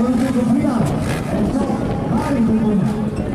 menuju ke final esok hari berikutnya.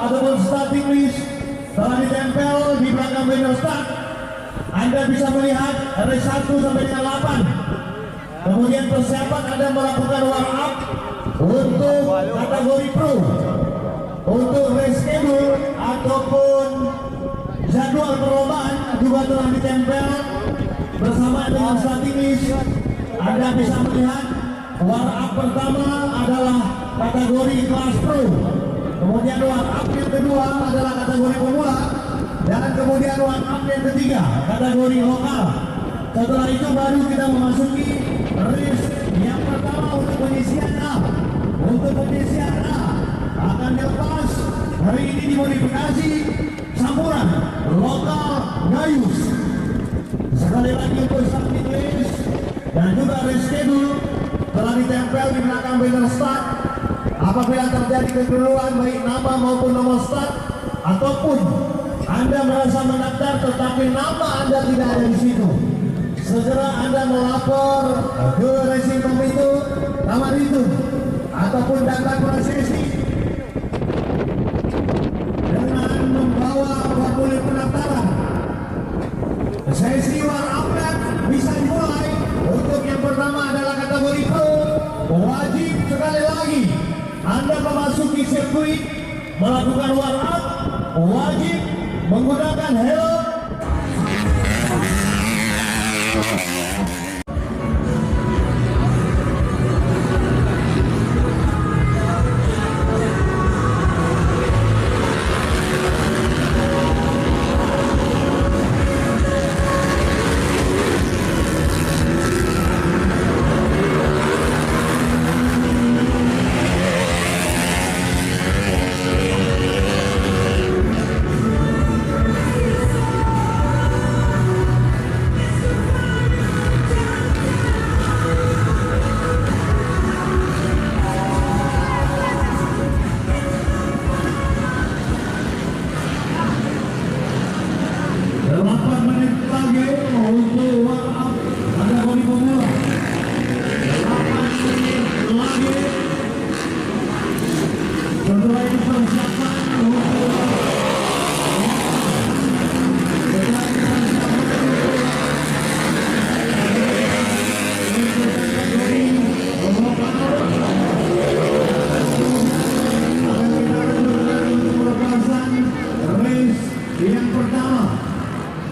Ataupun starting list telah ditempel di belakang banner start. Anda bisa melihat dari 1 sampai dengan 8. Kemudian persiapan Anda melakukan warm up untuk kategori pro. Untuk race schedule ataupun jadwal perlombaan juga telah ditempel bersama dengan starting list. Anda bisa melihat warm up pertama adalah kategori kelas pro. Kemudian warm up yang kedua adalah kategori pemula, dan kemudian warm up yang ketiga kategori lokal. Setelah itu baru kita memasuki race yang pertama untuk penyisian A. Untuk penyisian A akan dilepas hari ini dimodifikasi campuran lokal Gayus. Sekali lagi untuk starting list dan juga race schedule telah ditempel di belakang banner start. Apabila terjadi kekeliruan baik nama maupun nomor start, ataupun Anda merasa mendaftar tetapi nama Anda tidak ada di situ, segera Anda melapor ke racing komite Taman itu ataupun data prosesi dengan membawa formulir pendaftaran. Sesi warm up bisa dimulai. Untuk yang pertama adalah kategori pro. Wajib sekali lagi Anda memasuki sirkuit melakukan warm up, wajib menggunakan helm.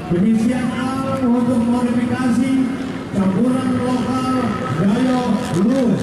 Penyisian A untuk modifikasi campuran lokal Gayo Luz.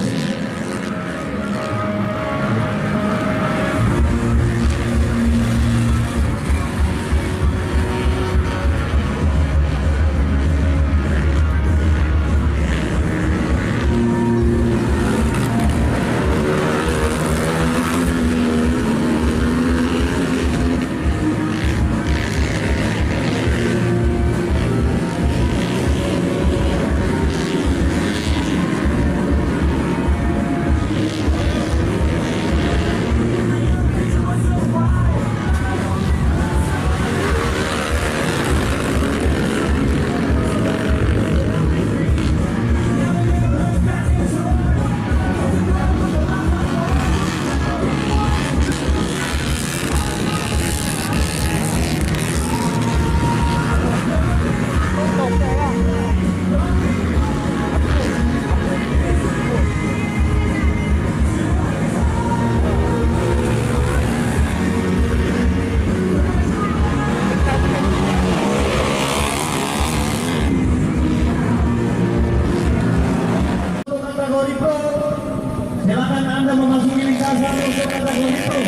Silakan Anda memasuki lintasan untuk kategori pro.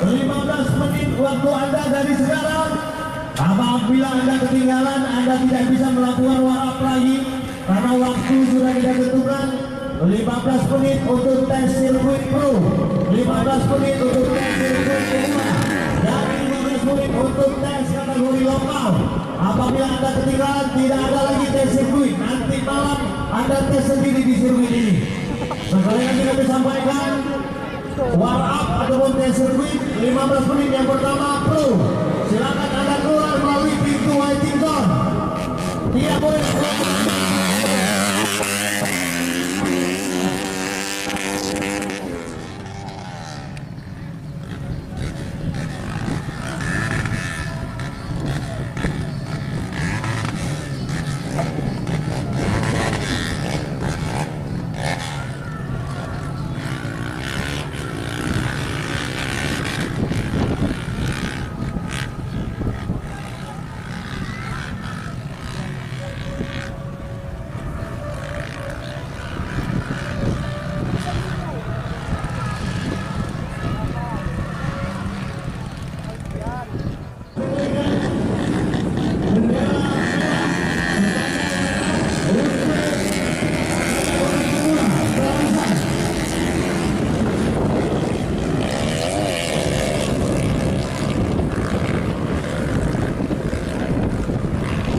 15 menit waktu Anda dari sekarang. Apabila Anda ketinggalan, Anda tidak bisa melakukan warm up lagi karena waktu sudah kita tentukan. 15 menit untuk tes sirkuit pro, 15 menit untuk tes sirkuit pemula, dan 15 menit untuk tes kategori lokal. Apabila Anda ketinggalan, tidak ada lagi tes sirkuit. Nanti malam Anda tes sendiri di sirkuit ini. Sekali lagi kami sampaikan, warm up ataupun tes sirkuit 15 menit yang pertama pro. Silakan Anda keluar melalui pintu Tidak boleh.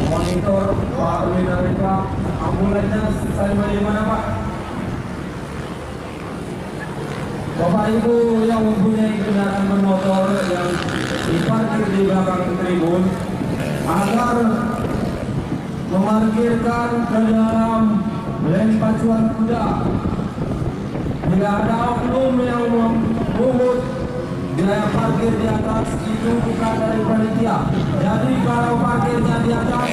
Monitor Pak Winarika, ambulansnya saya di mana Pak? Bapak Ibu yang mempunyai kendaraan bermotor yang diparkir di belakang tribun agar memarkirkan ke dalam lane pacuan kuda. Bila ada oknum yang memungut biaya parkir di atas, itu bukan dari panitia. Jadi kalau parkirnya di atas,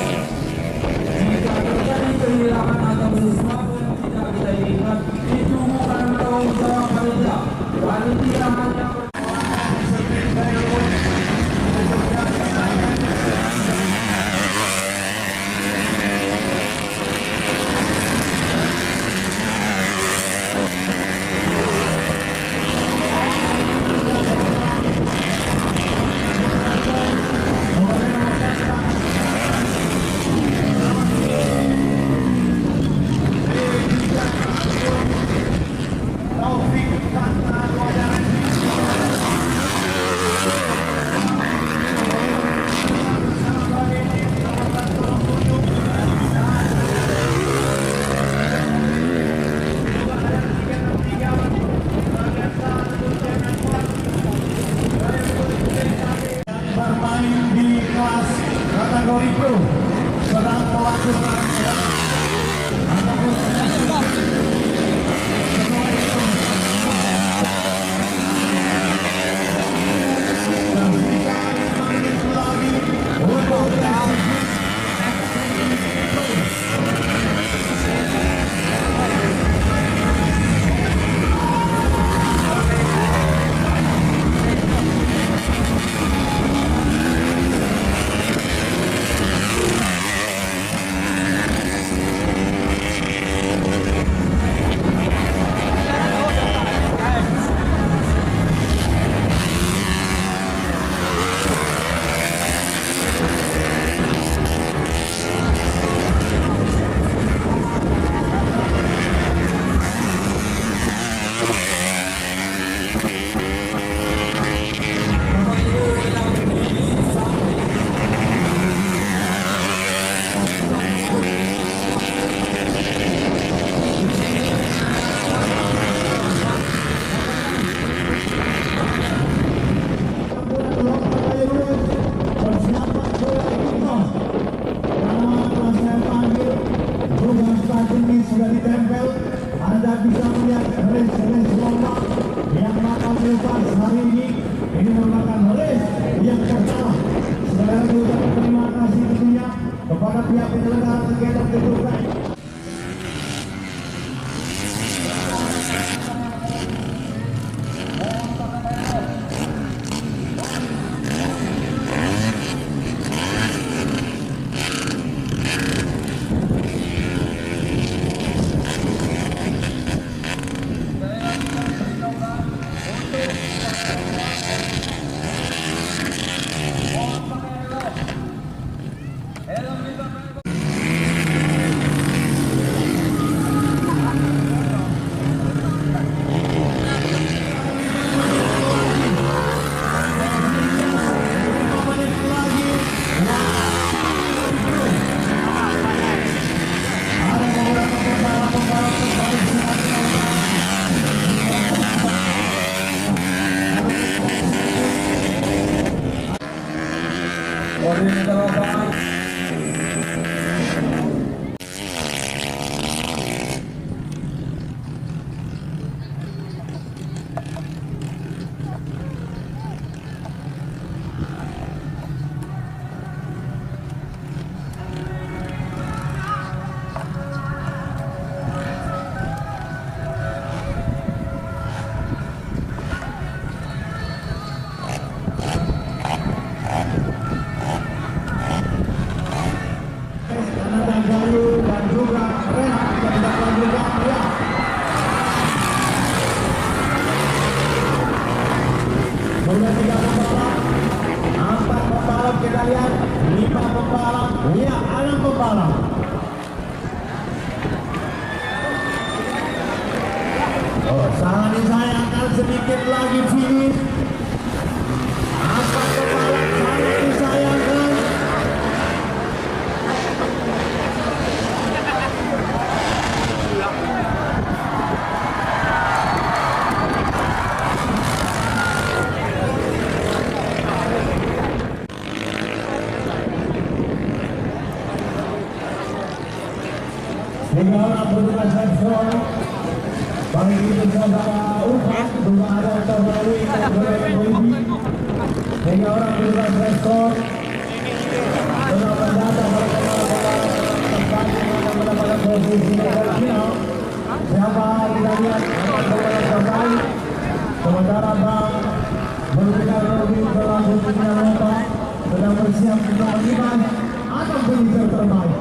jika terjadi kehilangan atau sesuatu yang tidak kita inginkan, itu bukan tanggung jawab panitia. Panitia hanya bermain di kelas kategori pro sedang melakukan Iya, anak pembalap. Oh, sangat disayangkan sedikit lagi finish. Apa pembalap sangat disayangkan. Tiga orang petugas sektor bagi saudara Upan juga ada terlalu tiga orang petugas sektor telah mendata tempat pada posisi final. Siapa kita lihat terbaik sementara Bang berbeda lebih dalam posisinya nonton sedang bersiap untuk melihat akan finisher terbaik.